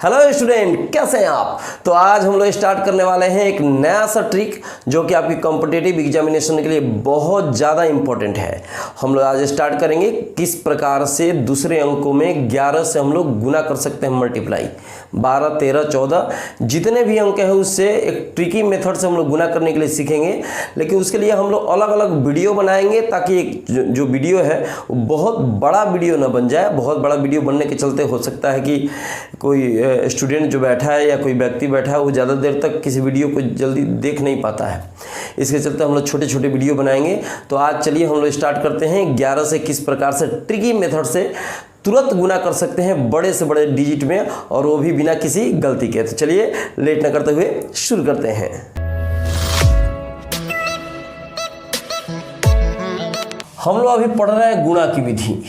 Hello student, कैसे हैं आप। तो आज हम लोग स्टार्ट करने वाले हैं एक नया सा ट्रिक जो कि आपकी कॉम्पिटिटिव एग्जामिनेशन के लिए बहुत ज़्यादा इंपॉर्टेंट है। हम लोग आज स्टार्ट करेंगे किस प्रकार से दूसरे अंकों में 11 से हम लोग गुना कर सकते हैं, मल्टीप्लाई 12, 13, 14 जितने भी अंक हैं उससे एक ट्रिकी मेथड से हम लोग गुना करने के लिए सीखेंगे। लेकिन उसके लिए हम लोग अलग अलग वीडियो बनाएंगे ताकि एक जो वीडियो है वो बहुत बड़ा वीडियो ना बन जाए। बहुत बड़ा वीडियो बनने के चलते हो सकता है कि कोई स्टूडेंट जो बैठा है या कोई व्यक्ति बैठा है वो ज़्यादा देर तक किसी वीडियो को जल्दी देख नहीं पाता है। इसके चलते हम लोग छोटे छोटे वीडियो बनाएंगे। तो आज चलिए हम लोग स्टार्ट करते हैं 11 से किस प्रकार से ट्रिकी मेथड से तुरंत गुना कर सकते हैं बड़े से बड़े डिजिट में, और वो भी बिना किसी गलती के। तो चलिए लेट न करते हुए शुरू करते हैं। हम लोग अभी पढ़ रहे हैं गुणा की विधि।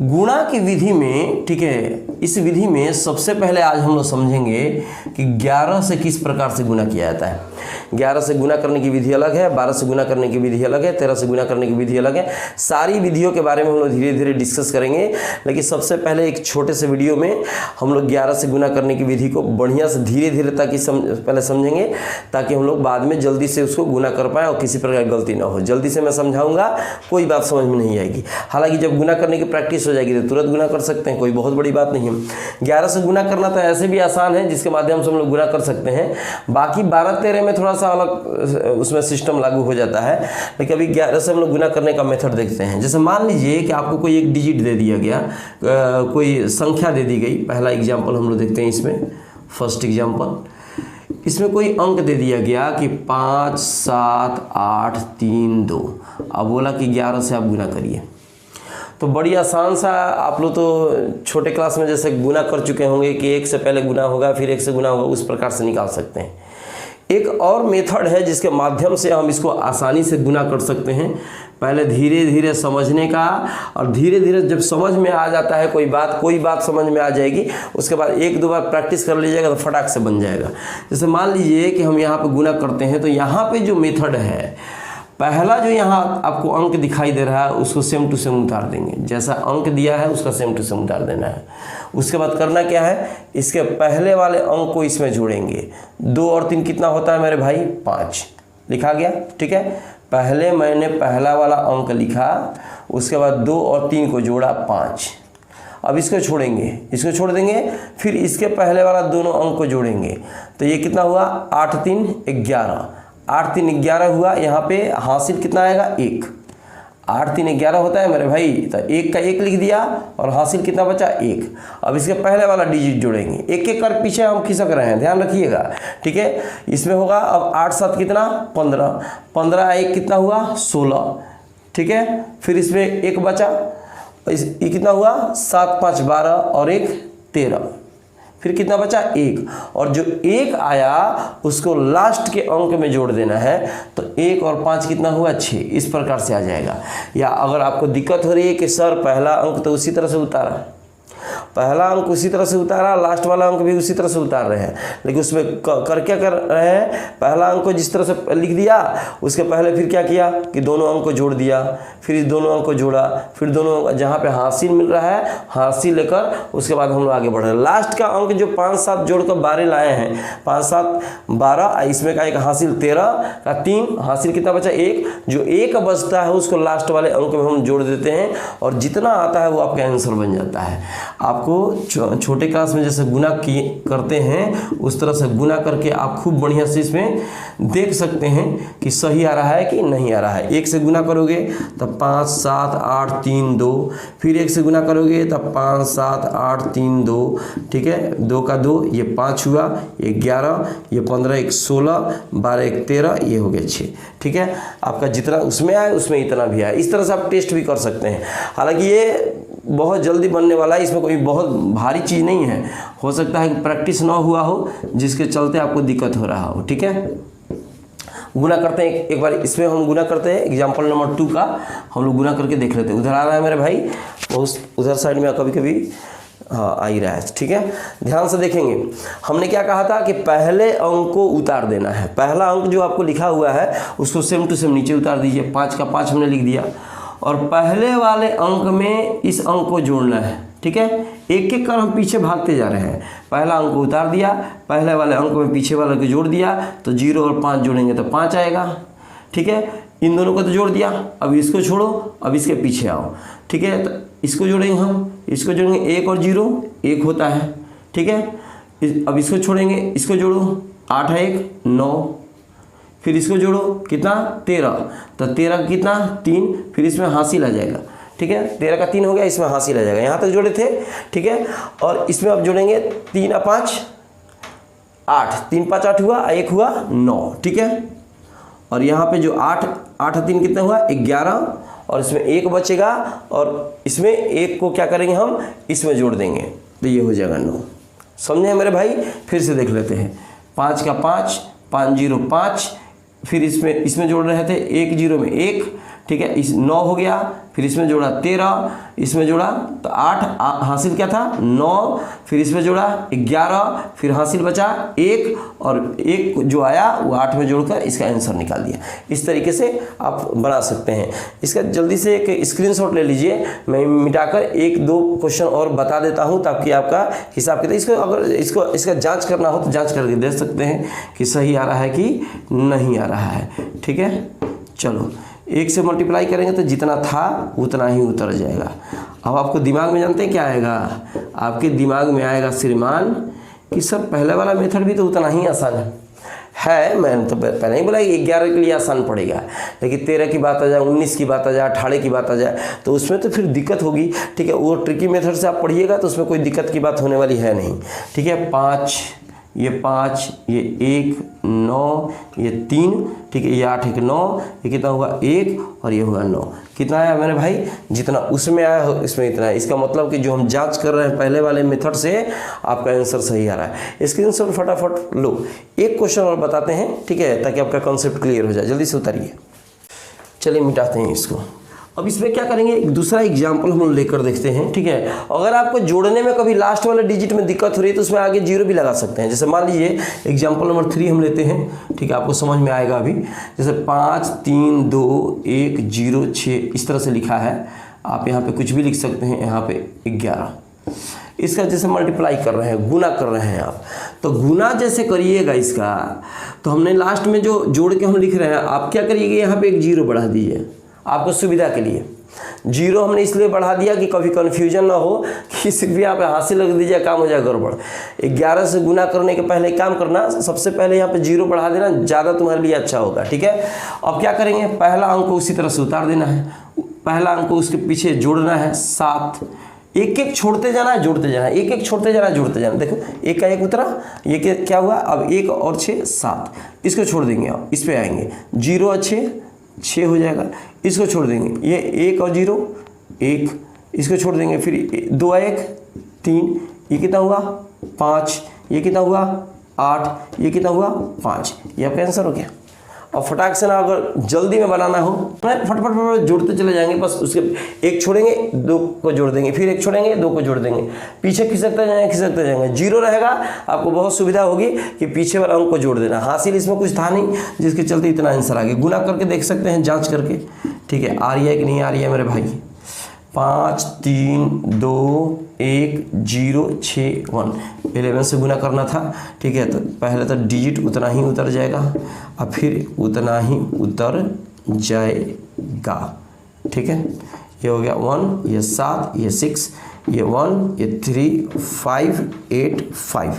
गुणा की विधि में, ठीक है, इस विधि में सबसे पहले आज हम लोग समझेंगे कि 11 से किस प्रकार से गुना किया जाता है। 11 से गुना करने की विधि अलग है, 12 से गुना करने की विधि अलग है, 13 से गुना करने की विधि अलग है। सारी विधियों के बारे में हम लोग धीरे धीरे डिस्कस करेंगे। लेकिन सबसे पहले एक छोटे से वीडियो में हम लोग 11 से गुना करने की विधि को बढ़िया से धीरे धीरे पहले समझेंगे ताकि हम लोग बाद में जल्दी से उसको गुना कर पाएँ और किसी प्रकार की गलती ना हो। जल्दी से मैं समझाऊंगा, कोई बात समझ में नहीं आएगी। हालांकि जब गुना करने की प्रैक्टिस हो जाएगी तो तुरंत गुना कर सकते हैं, कोई बहुत बड़ी बात नहीं है। 11 से गुना करना तो ऐसे भी आसान है जिसके माध्यम से हम लोग गुना कर सकते हैं। बाकी 12, 13 में थोड़ा सा अलग उसमें सिस्टम लागू हो जाता है। लेकिन अभी 11 से हम लोग गुना करने का मेथड देखते हैं। जैसे मान लीजिए कि आपको कोई एक डिजिट दे दिया गया, कोई संख्या दे दी गई। पहला एग्जाम्पल हम लोग देखते हैं इसमें, फर्स्ट एग्जाम्पल। इसमें कोई अंक दे दिया गया कि 5, 7, 8, 3, 2। अब बोला कि 11 से आप गुना करिए। तो बड़ी आसान सा, आप लोग तो छोटे क्लास में जैसे गुना कर चुके होंगे कि 1 से पहले गुना होगा फिर 1 से गुना होगा, उस प्रकार से निकाल सकते हैं। एक और मेथड है जिसके माध्यम से हम इसको आसानी से गुना कर सकते हैं। पहले धीरे धीरे समझने का, और धीरे धीरे जब समझ में आ जाता है कोई बात समझ में आ जाएगी, उसके बाद 1-2 बार प्रैक्टिस कर लीजिएगा तो फटाक से बन जाएगा। जैसे मान लीजिए कि हम यहाँ पे गुना करते हैं, तो यहाँ पे जो मेथड है, पहला जो यहाँ आपको अंक दिखाई दे रहा है उसको सेम टू सेम उतार देंगे। जैसा अंक दिया है उसका सेम टू सेम उतार देना है। उसके बाद करना क्या है, इसके पहले वाले अंक को इसमें जोड़ेंगे। 2 और 3 कितना होता है मेरे भाई, 5 लिखा गया। ठीक है, पहले मैंने पहला वाला अंक लिखा, उसके बाद 2 और 3 को जोड़ा, 5। अब इसको छोड़ेंगे, इसको छोड़ देंगे, फिर इसके पहले वाला दोनों अंक को जोड़ेंगे। तो ये कितना हुआ, 8, 3, 11। 8, 3, 11 हुआ। यहाँ पे हासिल कितना आएगा, 1। 8, 3, 11 होता है मेरे भाई, तो 1 का 1 लिख दिया और हासिल कितना बचा, 1। अब इसके पहले वाला डिजिट जोड़ेंगे। एक एक कर पीछे हम खिसक रहे हैं, ध्यान रखिएगा। ठीक है, इसमें होगा अब 8, 7 कितना, 15। 15 1 कितना हुआ, 16। ठीक है, फिर इसमें 1 बचा, ये कितना हुआ, 7, 5, 12 और 1 13। फिर कितना बचा, 1। और जो 1 आया उसको लास्ट के अंक में जोड़ देना है। तो 1 और 5 कितना हुआ, 6। इस प्रकार से आ जाएगा। या अगर आपको दिक्कत हो रही है कि सर पहला अंक तो उसी तरह से उतारा, पहला अंक उसी तरह से उतारा, लास्ट वाला अंक भी उसी तरह से उतार रहे हैं, लेकिन उसमें कर क्या कर रहे हैं, पहला अंक को जिस तरह से लिख दिया, उसके पहले फिर क्या किया कि दोनों अंक को जोड़ दिया, फिर इस दोनों अंक को जोड़ा, फिर दोनों जहाँ पे हासिल मिल रहा है हासिल लेकर उसके बाद हम लोग आगे बढ़ रहे हैं। लास्ट का अंक जो 5, 7 जोड़कर 12 लाए हैं, 5, 7, 12, इसमें का एक हासिल 13 का 3, हासिल कितना बचा, 1। जो 1 बचता है उसको लास्ट वाले अंक में हम जोड़ देते हैं और जितना आता है वो आपका आंसर बन जाता है। आपको छोटे क्लास में जैसे गुना करते हैं उस तरह से गुना करके आप खूब बढ़िया से इसमें देख सकते हैं कि सही आ रहा है कि नहीं आ रहा है। 1 से गुना करोगे तब 5, 7, 8, 3, 2, फिर 1 से गुना करोगे तब 5, 7, 8, 3, 2। ठीक है, 2 का 2, ये 5 हुआ, ये 11, ये 15, 1 16, 12, 1 13, ये हो गया 6। ठीक है, आपका जितना उसमें आए उसमें इतना भी आए। इस तरह से आप टेस्ट भी कर सकते हैं। हालांकि ये बहुत जल्दी बनने वाला है, इसमें कोई बहुत भारी चीज़ नहीं है। हो सकता है कि प्रैक्टिस ना हुआ हो जिसके चलते आपको दिक्कत हो रहा हो। ठीक है, गुना करते हैं एक बार, इसमें हम गुना करते हैं। एग्जाम्पल नंबर 2 का हम लोग गुना करके देख लेते हैं। उधर आ रहा है मेरे भाई, बहुत उधर साइड में कभी कभी आ ही रहा है। ठीक है, ध्यान से देखेंगे। हमने क्या कहा था कि पहले अंक को उतार देना है। पहला अंक जो आपको लिखा हुआ है उसको सेम टू सेम नीचे उतार दीजिए। 5 का 5 हमने लिख दिया और पहले वाले अंक में इस अंक को जोड़ना है। ठीक है, एक एक कर हम पीछे भागते जा रहे हैं। पहला अंक को उतार दिया, पहले वाले अंक में पीछे वाले को जोड़ दिया, तो 0 और 5 जोड़ेंगे तो 5 आएगा। ठीक है, इन दोनों को तो जोड़ दिया, अब इसको छोड़ो, अब इसके पीछे आओ। ठीक है, तो इसको जोड़ेंगे हम, इसको जोड़ेंगे, 1 और 0 1 होता है। ठीक है, अब इसको छोड़ेंगे, इसको जोड़ो, 8 है 1 9, फिर इसको जोड़ो कितना 13, तो 13 का कितना 3, फिर इसमें हासिल आ जाएगा। ठीक है, 13 का 3 हो गया, इसमें हासिल आ जाएगा। यहाँ तक जोड़े थे। ठीक है, और इसमें अब जोड़ेंगे 3 और 5 8, 3 5 8 हुआ, 1 हुआ 9। ठीक है, और यहाँ पे जो 8 8 3 कितना हुआ 11, और इसमें 1 बचेगा, और इसमें 1 को क्या करेंगे हम, इसमें जोड़ देंगे, तो ये हो जाएगा 9। समझे मेरे भाई? फिर से देख लेते हैं। 5 का 5 5 0 5, फिर इसमें जोड़ रहे थे 1 0 में 1। ठीक है, इस 9 हो गया, फिर इसमें जोड़ा 13, इसमें जोड़ा तो 8 हासिल क्या था 9, फिर इसमें जोड़ा 11, फिर हासिल बचा 1, और 1 जो आया वो 8 में जोड़कर इसका आंसर निकाल दिया। इस तरीके से आप बना सकते हैं। इसका जल्दी से एक स्क्रीनशॉट ले लीजिए, मैं मिटाकर 1-2 क्वेश्चन और बता देता हूँ ताकि आपका हिसाब किताब, इसको अगर इसका जाँच करना हो तो जाँच करके देख सकते हैं कि सही आ रहा है कि नहीं आ रहा है। ठीक है, चलो 1 से मल्टीप्लाई करेंगे तो जितना था उतना ही उतर जाएगा। अब आपको दिमाग में जानते हैं क्या आएगा, आपके दिमाग में आएगा श्रीमान कि सर पहले वाला मेथड भी तो उतना ही आसान है। मैंने तो पहले ही बोला कि 11 के लिए आसान पड़ेगा, लेकिन 13 की बात आ जाए, 19 की बात आ जाए, 18 की बात आ जाए तो उसमें तो फिर दिक्कत होगी। ठीक है, वो ट्रिकी मेथड से आप पढ़िएगा तो उसमें कोई दिक्कत की बात होने वाली है नहीं। ठीक है, 5 ये 5 ये 1 9 ये 3, ठीक है, ये 8 1 9, ये कितना हुआ 1, और ये हुआ 9। कितना आया मेरे भाई, जितना उसमें आया हो इसमें इतना है। इसका मतलब कि जो हम जांच कर रहे हैं पहले वाले मेथड से आपका आंसर सही आ रहा है। स्क्रीनशॉट फटाफट लो। एक क्वेश्चन और बताते हैं, ठीक है, ताकि आपका कॉन्सेप्ट क्लियर हो जाए। जल्दी से उतारिए। चलिए मिटाते हैं इसको। अब इसमें क्या करेंगे, एक दूसरा एग्जाम्पल हम लेकर देखते हैं। ठीक है, अगर आपको जोड़ने में कभी लास्ट वाले डिजिट में दिक्कत हो रही है तो उसमें आगे 0 भी लगा सकते हैं। जैसे मान लीजिए एग्जाम्पल नंबर 3 हम लेते हैं। ठीक है, आपको समझ में आएगा अभी। जैसे 5 3 2 1 0 6 इस तरह से लिखा है। आप यहाँ पे कुछ भी लिख सकते हैं। यहाँ पे 11, इसका जैसे मल्टीप्लाई कर रहे हैं, गुना कर रहे हैं आप, तो गुना जैसे करिएगा इसका, तो हमने लास्ट में जो जोड़ के हम लिख रहे हैं, आप क्या करिएगा, यहाँ पे एक 0 बढ़ा दीजिए आपको सुविधा के लिए। 0 हमने इसलिए बढ़ा दिया कि कभी कन्फ्यूजन ना हो कि सिर्फ यहाँ पे हासिल रख दीजिए, काम हो जाए गड़बड़। 11 से गुना करने के पहले काम करना, सबसे पहले यहाँ पे 0 बढ़ा देना, ज़्यादा तुम्हारे लिए अच्छा होगा। ठीक है, अब क्या करेंगे, पहला अंक को उसी तरह से उतार देना है, पहला अंक को उसके पीछे जोड़ना है 7, एक एक छोड़ते जाना है, जोड़ते जाना है, एक एक छोड़ते जाना है, जोड़ते जाना। देखो 1 का 1 उतरा, ये क्या हुआ, अब 1 और 6 7, इसको छोड़ देंगे, अब इस पे आएंगे 0 और 6 हो जाएगा, इसको छोड़ देंगे, ये 1 और 0 1, इसको छोड़ देंगे, फिर 2 और 1 3, ये कितना हुआ 5, ये कितना हुआ 8, ये कितना हुआ 5, ये आपका आंसर हो गया। और फटाक से ना अगर जल्दी में बनाना हो फटफट जोड़ते चले जाएंगे, बस उसके एक छोड़ेंगे 2 को जोड़ देंगे, फिर एक छोड़ेंगे 2 को जोड़ देंगे, पीछे खिसकते जाएंगे। 0 रहेगा, आपको बहुत सुविधा होगी कि पीछे वाला अंक को जोड़ देना। हासिल इसमें कुछ था नहीं, जिसके चलते इतना आंसर आ गया। गुना करके देख सकते हैं जांच करके। ठीक है, आ रही है कि नहीं आ रही है मेरे भाई। 5 3 2 1 0 6 1, 11 से गुना करना था। ठीक है, तो पहले तो डिजिट उतना ही उतर जाएगा और फिर उतना ही उतर जाएगा। ठीक है, ये हो गया 1, ये 7, ये 6, ये 1, ये 3 5 8 5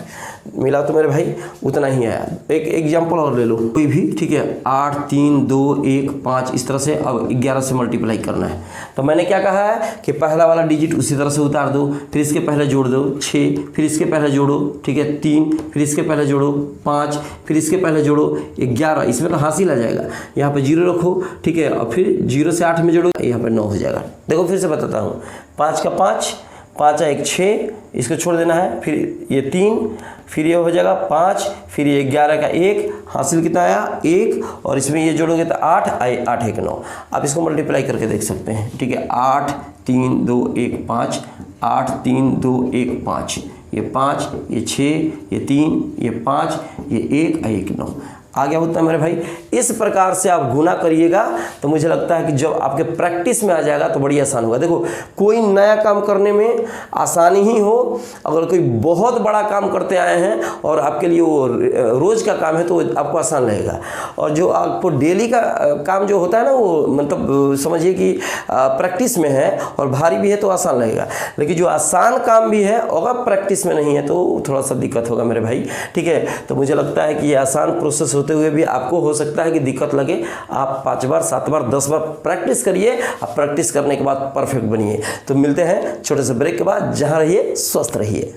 मिला तो मेरे भाई उतना ही आया। एक एग्जांपल और ले लो कोई भी। ठीक है, 8 3 2 1 5 इस तरह से अब 11 से मल्टीप्लाई करना है। तो मैंने क्या कहा है कि पहला वाला डिजिट उसी तरह से उतार दो, फिर इसके पहले जोड़ दो 6, फिर इसके पहले जोड़ो, ठीक है 3, फिर इसके पहले जोड़ो 5, फिर इसके पहले जोड़ो 11, इसमें तो हासिल आ जाएगा। यहाँ पर 0 रखो, ठीक है, और फिर 0 से 8 में जोड़ो, यहाँ पर 9 हो जाएगा। देखो फिर से बताता हूँ, 5 का 5 5 1 6, इसको छोड़ देना है, फिर ये 3, फिर ये हो जाएगा 5, फिर ये 11 का 1, हासिल कितना आया 1, और इसमें ये जोड़ोगे तो 8 8 1 9। आप इसको मल्टीप्लाई करके देख सकते हैं। ठीक है, 8 3 2 1 5, 8 3 2 1 5, ये 5, ये 6, ये 3, ये 5, ये 1 1 9। आ गया उत्तर मेरे भाई। इस प्रकार से आप गुना करिएगा तो मुझे लगता है कि जब आपके प्रैक्टिस में आ जाएगा तो बड़ी आसान होगा। देखो कोई नया काम करने में आसानी ही हो, अगर कोई बहुत बड़ा काम करते आए हैं और आपके लिए वो रोज का काम है तो आपको आसान लगेगा, और जो आपको डेली का काम जो होता है ना वो मतलब समझिए कि प्रैक्टिस में है और भारी भी है तो आसान लगेगा, लेकिन जो आसान काम भी है अगर प्रैक्टिस में नहीं है तो थोड़ा सा दिक्कत होगा मेरे भाई। ठीक है, तो मुझे लगता है कि ये आसान प्रोसेस होते हुए भी आपको हो सकता है कि दिक्कत लगे। आप 5 बार 7 बार 10 बार प्रैक्टिस करिए, आप प्रैक्टिस करने के बाद परफेक्ट बनिए। तो मिलते हैं छोटे से ब्रेक के बाद। जहां रहिए स्वस्थ रहिए।